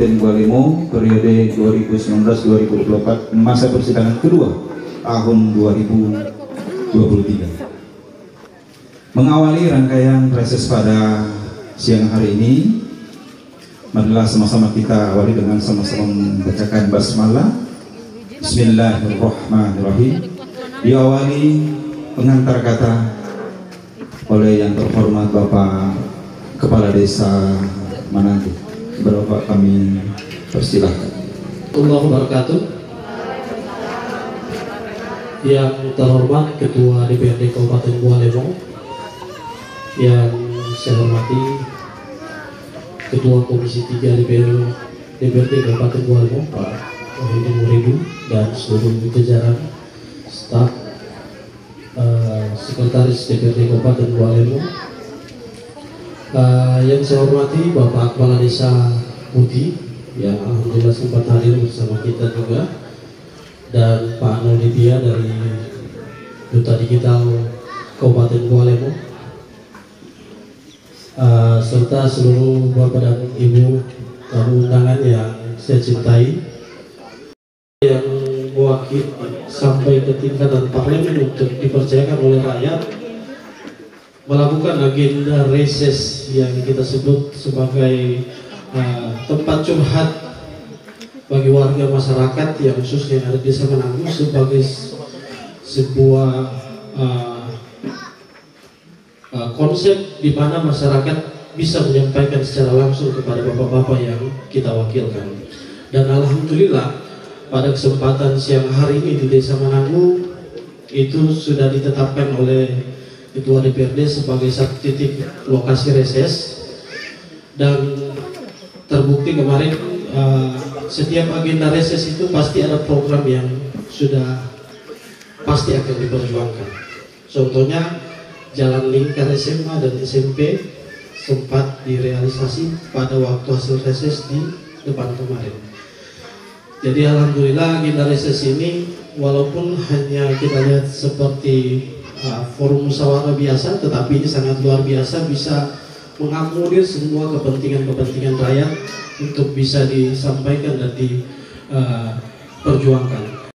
Gualemo periode 2019-2024 masa persidangan kedua tahun 2023. Mengawali rangkaian reses pada siang hari ini, marilah sama-sama kita awali dengan sama-sama membacakan basmalah. Bismillahirrahmanirrahim. Diawali pengantar kata oleh yang terhormat Bapak Kepala Desa Manado. Bapak kami persilahkan. Warahmatullahi wabarakatuh. Yang terhormat Ketua DPRD Kabupaten Gualemo, yang saya hormati Ketua Komisi 3 DPRD Kabupaten Gualemo Pak Wahidin Muridu dan seluruh jajaran staf Sekretaris DPRD Kabupaten Gualemo, yang saya hormati Bapak Kepala Desa Putih yang alhamdulillah sempat hadir bersama kita juga, dan Pak Nolivia dari Duta Digital Kabupaten Gualemo, serta seluruh Bapak dan Ibu tamu undangan yang saya cintai, yang mewakili sampai ke tingkatan parlemen untuk dipercayakan oleh rakyat melakukan agenda reses yang kita sebut sebagai tempat curhat bagi warga masyarakat yang khususnya ada di Desa Manado, sebagai sebuah konsep di mana masyarakat bisa menyampaikan secara langsung kepada bapak-bapak yang kita wakilkan. Dan alhamdulillah pada kesempatan siang hari ini di Desa Manado itu sudah ditetapkan oleh Ketua DPRD sebagai satu titik lokasi reses, dan terbukti kemarin setiap agenda reses itu pasti ada program yang sudah pasti akan diperjuangkan. Contohnya jalan lingkar SMA dan SMP sempat direalisasi pada waktu hasil reses di depan kemarin. Jadi alhamdulillah agenda reses ini walaupun hanya kita lihat seperti forum musyawarah biasa, tetapi ini sangat luar biasa, bisa mengakomodir semua kepentingan-kepentingan rakyat untuk bisa disampaikan dan diperjuangkan.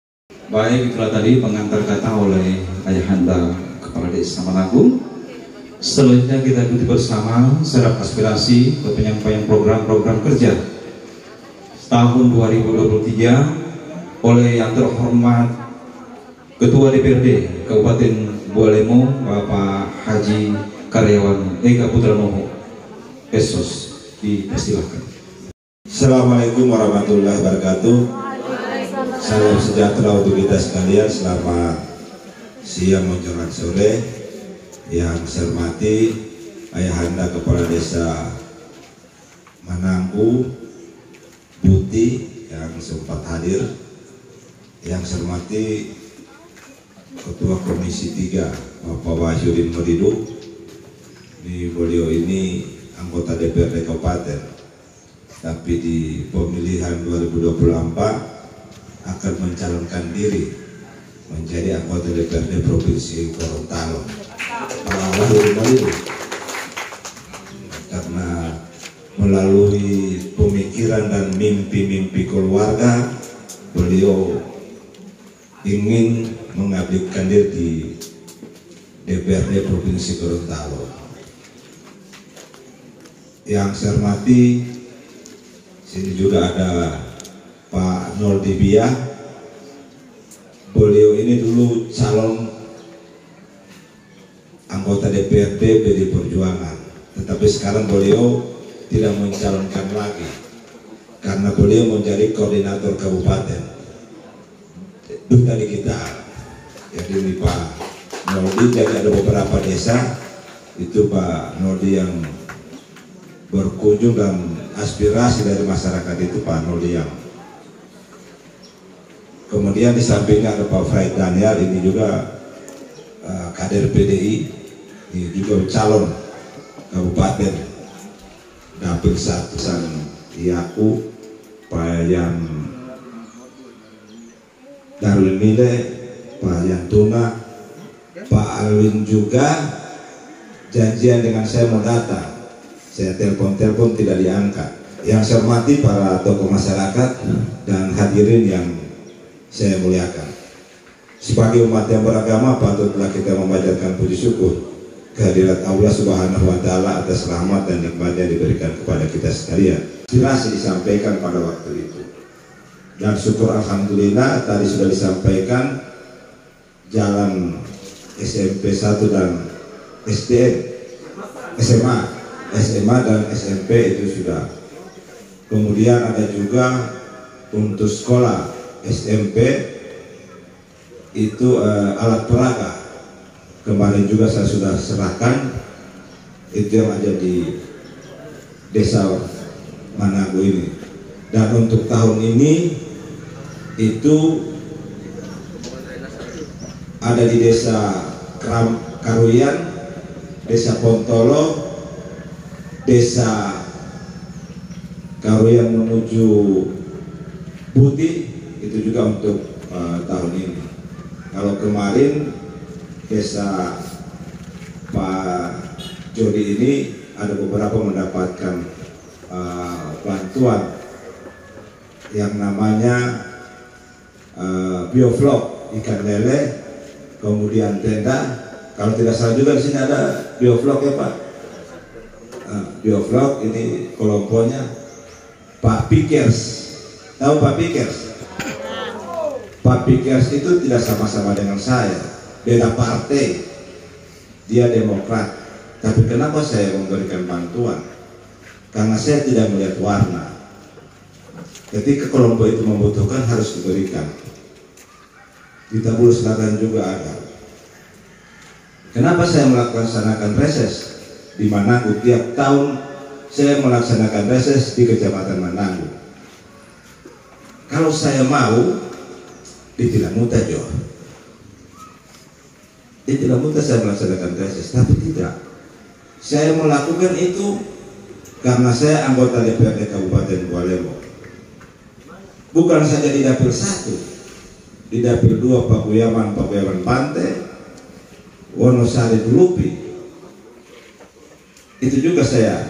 Baik, itulah tadi pengantar kata oleh Ayahanda Kepala Desa Manado. Selanjutnya kita ikuti bersama serap aspirasi ke penyampaian program-program kerja tahun 2023 oleh yang terhormat Ketua DPRD Kabupaten Gualemo Bapak Haji Karyawan Eka Putra Noho Esos, dipersilahkan. Assalamualaikum warahmatullahi wabarakatuh. Salam sejahtera untuk kita sekalian. Selamat siang menjelang sore. Yang saya hormati Ayahanda Kepala Desa Manado Putih yang sempat hadir, yang saya hormati Ketua Komisi 3 Bapak Wahidin Muridu. Beliau ini anggota DPRD Kabupaten, tapi di pemilihan 2024 akan mencalonkan diri menjadi anggota DPRD Provinsi Gorontalo. Karena melalui pemikiran dan mimpi-mimpi keluarga, beliau ingin mengabdikan diri di DPRD Provinsi Gorontalo. Yang saya hormati, sini juga ada Pak Nolivia. Beliau ini dulu calon anggota DPRD PD Perjuangan, tetapi sekarang beliau tidak mencalonkan lagi karena beliau menjadi koordinator kabupaten Duta Digital. Jadi ini Pak Noldi, jadi ada beberapa desa itu Pak Noldi yang berkunjung dan aspirasi dari masyarakat itu Pak Noldi yang. Kemudian di sampingnya ada Pak Fred Daniel, ini juga kader PDI, ini juga calon kabupaten Dapil Satu San Yaku, Pak Yan Darwin Mile, Pak Yan Tuna, Pak Alwin juga janjian dengan saya mau datang. Saya telepon tidak diangkat. Yang saya hormati para tokoh masyarakat dan hadirin yang saya muliakan. Sebagai umat yang beragama, patutlah kita memanjatkan puji syukur kehadirat Allah Subhanahu wa Ta'ala atas rahmat dan nikmatnya diberikan kepada kita sekalian. Aspirasi disampaikan pada waktu itu, dan syukur alhamdulillah tadi sudah disampaikan jalan SMP 1 dan SMA dan SMP itu sudah. Kemudian ada juga untuk sekolah SMP itu alat peraga, kemarin juga saya sudah serahkan, itu yang ada di desa Manado ini. Dan untuk tahun ini itu ada di desa Karuyan, desa Pontolo, desa Karuyan menuju Putih, itu juga untuk tahun ini. Kalau kemarin desa Pak Jody ini ada beberapa mendapatkan bantuan yang namanya bioflok ikan lele, kemudian tenda. Kalau tidak salah juga di sini ada bioflok ya Pak. Bioflok ini kelompoknya Pak Pikers. Tahu Pak Pikers? Pak Pikers itu tidak sama-sama dengan saya, beda partai, dia Demokrat. Tapi kenapa saya memberikan bantuan? Karena saya tidak melihat warna. Ketika kelompok itu membutuhkan harus diberikan. Di Tabulu Selatan juga ada. Kenapa saya melaksanakan reses di Manado? Tiap tahun saya melaksanakan reses di Kecamatan Manado. Kalau saya mau, dia tidak mudah Jo. Dia tidak mudah saya melaksanakan reses, tapi tidak. Saya melakukan itu karena saya anggota DPRD Kabupaten Bualemo. Bukan saja di dapil 1, di dapil 2 Pakuyaman Pantai, Wonosari Dulupi. Itu juga saya,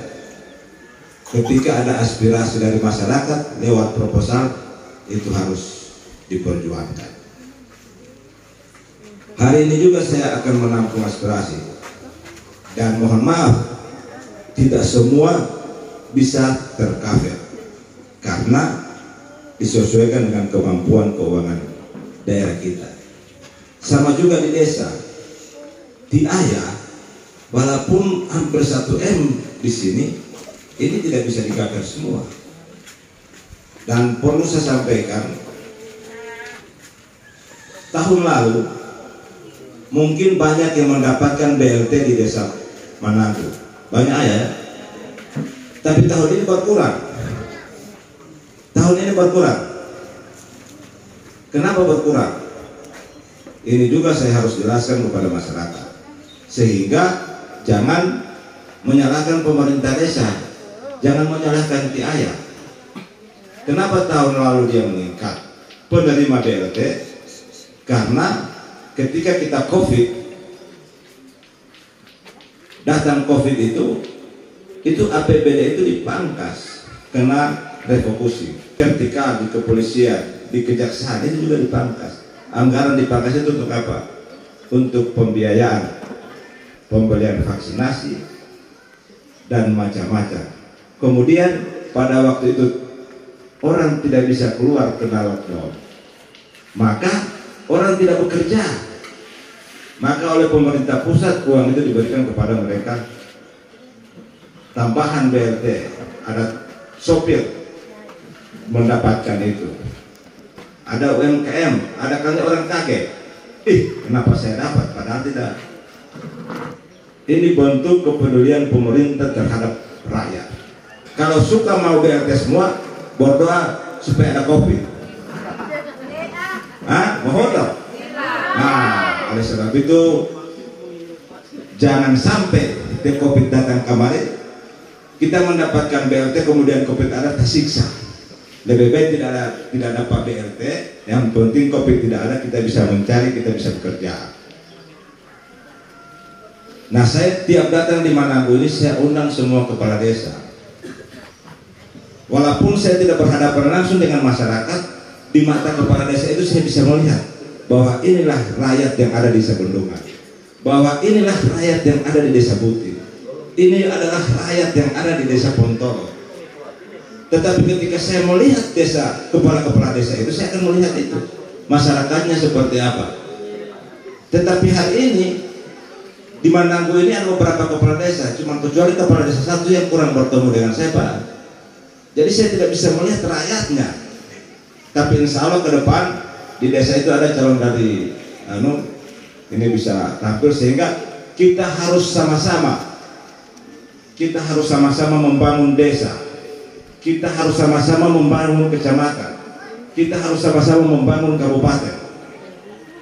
ketika ada aspirasi dari masyarakat lewat proposal, itu harus diperjuangkan. Hari ini juga saya akan menampung aspirasi, dan mohon maaf tidak semua bisa tercover karena disesuaikan dengan kemampuan keuangan daerah kita. Sama juga di desa, di Ayah, walaupun hampir 1 M di sini, ini tidak bisa dicover semua. Dan perlu saya sampaikan, tahun lalu mungkin banyak yang mendapatkan BLT di desa Manado, banyak ya, tapi tahun ini berkurang. Tahun ini berkurang. Kenapa berkurang? Ini juga saya harus jelaskan kepada masyarakat, sehingga jangan menyalahkan pemerintah desa, jangan menyalahkan Ayah. Kenapa tahun lalu dia meningkat penerima BLT? Karena ketika kita COVID, datang COVID itu APBD itu dipangkas, kena refocusing. Vertikal di kepolisian, di kejaksaan itu juga dipangkas. Anggaran dipangkas itu untuk apa? Untuk pembiayaan, pembelian vaksinasi, dan macam-macam. Kemudian pada waktu itu orang tidak bisa keluar kena lockdown, maka orang tidak bekerja, maka oleh pemerintah pusat uang itu diberikan kepada mereka. Tambahan BLT, ada sopir mendapatkan itu, ada UMKM, ada kali orang kaget, kenapa saya dapat padahal tidak. Ini bentuk kepedulian pemerintah terhadap rakyat. Kalau suka mau BLT semua, berdoa supaya ada COVID. Mohon dong. Nah, oleh sebab itu jangan sampai COVID datang kemarin kita mendapatkan BLT kemudian COVID ada tersiksa. Lebih baik tidak dapat BLT, yang penting COVID tidak ada, kita bisa mencari, kita bisa bekerja. Nah, saya tiap datang di Manado ini saya undang semua kepala desa. Walaupun saya tidak berhadapan langsung dengan masyarakat, di mata kepala desa itu saya bisa melihat bahwa inilah rakyat yang ada di desa Bendungan, bahwa inilah rakyat yang ada di desa Butir, ini adalah rakyat yang ada di desa Pontoro. Tetapi ketika saya melihat desa, kepala-kepala desa itu, saya akan melihat itu masyarakatnya seperti apa. Tetapi hari ini di Mananggu ini ada beberapa kepala desa, cuma kecuali kepala desa satu yang kurang bertemu dengan saya, Pak. Jadi saya tidak bisa melihat rakyatnya. Tapi insya Allah ke depan di desa itu ada calon dari ini bisa tampil, sehingga kita harus sama-sama membangun desa, kita harus sama-sama membangun kecamatan, kita harus sama-sama membangun kabupaten,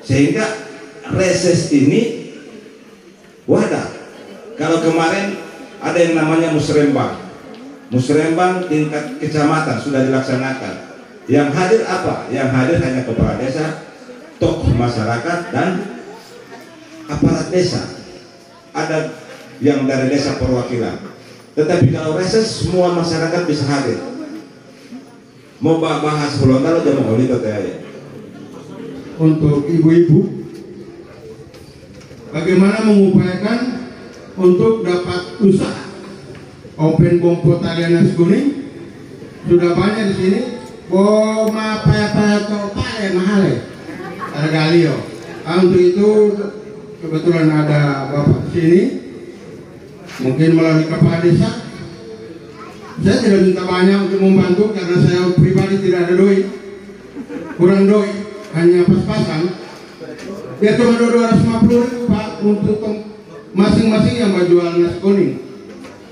sehingga reses ini wadah. Kalau kemarin ada yang namanya musrembang tingkat kecamatan sudah dilaksanakan. Yang hadir apa? Yang hadir hanya kepala desa, tokoh masyarakat, dan aparat desa. Ada yang dari desa perwakilan. Tetapi kalau reses semua masyarakat bisa hadir. Mau bahas Gorontalo jangan mau lihat ya. Untuk ibu-ibu, bagaimana mengupayakan untuk dapat usaha open bompo talianas kuning sudah banyak di sini. Paya-paya mahal ada galio. Untuk itu kebetulan ada bapak sini, mungkin melalui kepala desa. Saya tidak minta banyak untuk membantu karena saya pribadi tidak ada doi, kurang doi, hanya pas-pasan. Dia cuma 250.000 Pak untuk masing-masing yang menjual nasi kuning.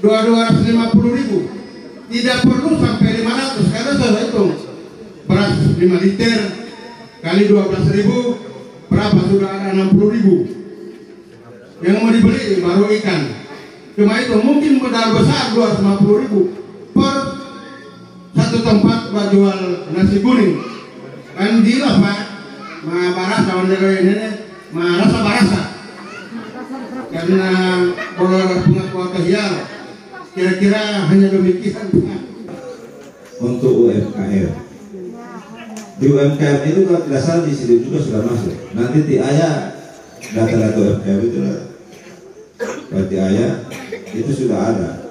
250.000. Tidak perlu sampai 500 karena saya hitung beras 5 liter kali 12.000 berapa, sudah ada 60.000. Yang mau dibeli baru ikan. Cuma itu mungkin modal besar 250.000 per satu tempat buat jual nasi kuning. Kan gila Pak, barasa ini rasa barasa. Karena kalau pengakuan kehial kira-kira hanya demikian. Untuk UMKM, di UMKM itu kalau tidak salah di sini juga sudah masuk. Nanti di ayah data-data UMKM itu berarti ayah itu sudah ada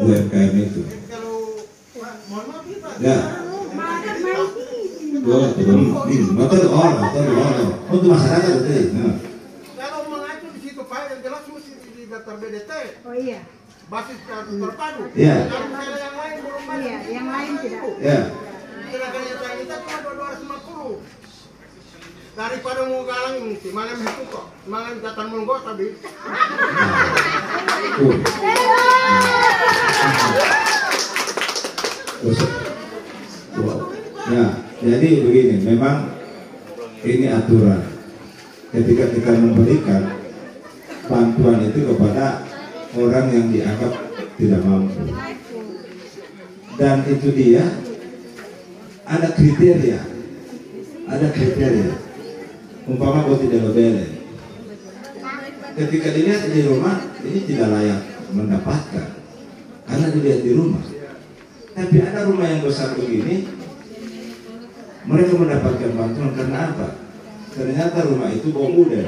UMKM itu. Ya. Untuk masyarakat itu. Kalau mengacu di situ Pak, yang jelas mesti di daftar BDT. Oh iya. Basis terpadu. Iya. Kalau misalnya yang lain belum masuk. Iya, yang lain tidak. Ya. Sedangkan yang saya minta cuma 250. Daripada mau galang mesti malam itu kok. Malam datang monggo tadi. Ya, jadi begini, memang ini aturan. Ketika kita memberikan bantuan itu kepada orang yang dianggap tidak mampu, dan itu dia ada kriteria, umpama kau tidak lebih, ketika dilihat di rumah ini tidak layak mendapatkan karena dilihat di rumah. Tapi ada rumah yang besar begini, mereka mendapatkan bantuan karena apa? Ternyata rumah itu bawah muda,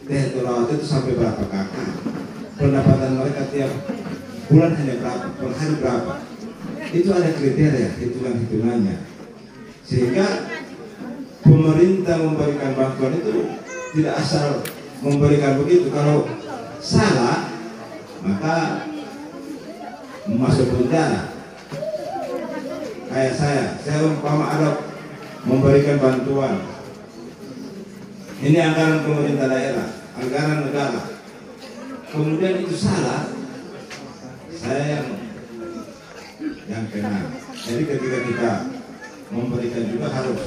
terawat itu sampai berapa kakak, pendapatan mereka tiap bulan hanya berapa, per hari berapa. Itu ada kriteria, hitungannya. Sehingga pemerintah memberikan bantuan itu tidak asal memberikan begitu. Kalau salah, maka masuk penjara. Kayak saya umpama ada memberikan bantuan, ini anggaran pemerintah daerah, anggaran negara, kemudian itu salah, saya yang kena. Jadi ketika kita memberikan juga harus.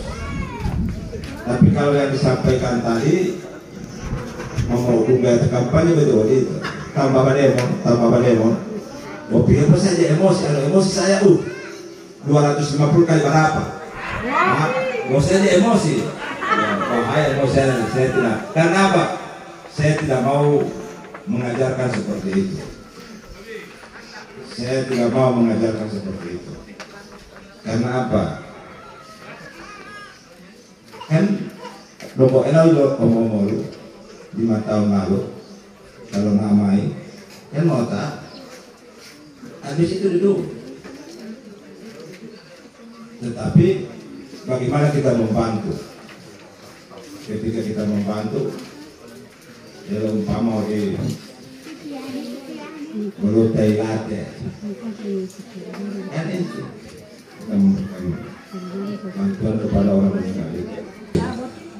Tapi kalau yang disampaikan tadi mau gaya kampanye betul itu tambah demo. Mau pikir apa saja emosi, kalau emosi saya 250 kali berapa? Mau saja emosi. Emosi saya tidak. Karena apa? Saya tidak mau mengajarkan seperti itu. Saya tidak mau mengajarkan seperti itu. Karena apa? Kan Robo Enau omong 5 tahun lalu kalau namai kan mau tak habis itu duduk. Tetapi bagaimana kita membantu? Ketika kita membantu, dalam umpama melutai latte, kan itu kita memberikan bantuan kepada orang meninggal.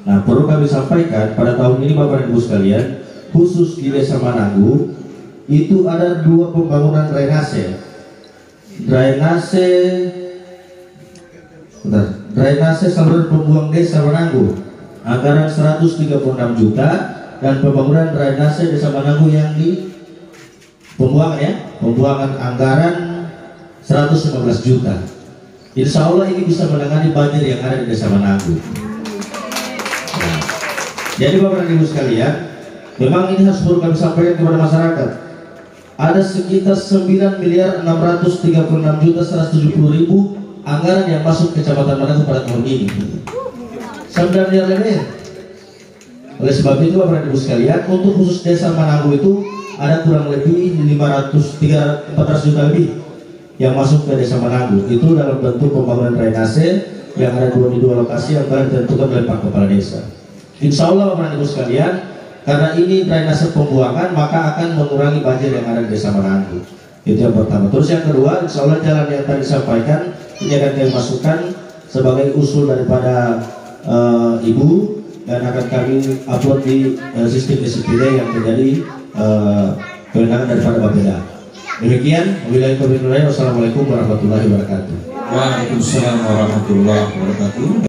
Nah, perlu kami sampaikan pada tahun ini Bapak dan Ibu sekalian, khusus di Desa Mananggu itu ada 2 pembangunan drainase. Drainase saluran pembuang Desa Mananggu anggaran 136 juta dan pembangunan drainase Desa Mananggu yang di pembuangan anggaran 115 juta. Insya Allah ini bisa menangani banjir yang ada di Desa Mananggu. Jadi Bapak dan Ibu sekalian, memang ini harus perlu kami sampaikan kepada masyarakat. Ada sekitar 9.636.170.000 anggaran yang masuk ke Kecamatan Mananggu pada tahun ini. 9 miliar lebih. Oleh sebab itu Bapak dan Ibu sekalian, untuk khusus Desa Mananggu itu ada kurang lebih 400 juta lebih yang masuk ke Desa Mananggu. Itu dalam bentuk pembangunan drainase yang ada di 2 lokasi yang telah ditentukan oleh Pak Kepala Desa. Insya Allah Bapak dan Ibu sekalian, karena ini drainase pembuangan maka akan mengurangi banjir yang ada di Desa Mananggu. Itu yang pertama. Terus yang kedua, insya Allah jalan yang tadi disampaikan ini akan kami masukkan sebagai usul daripada Ibu dan akan kami upload di sistem SPD yang menjadi kewenangan daripada Bapeda. Demikian, wabillahi taufiq wal hidayah. Wassalamualaikum warahmatullahi wabarakatuh. Waalaikumsalam warahmatullahi wabarakatuh.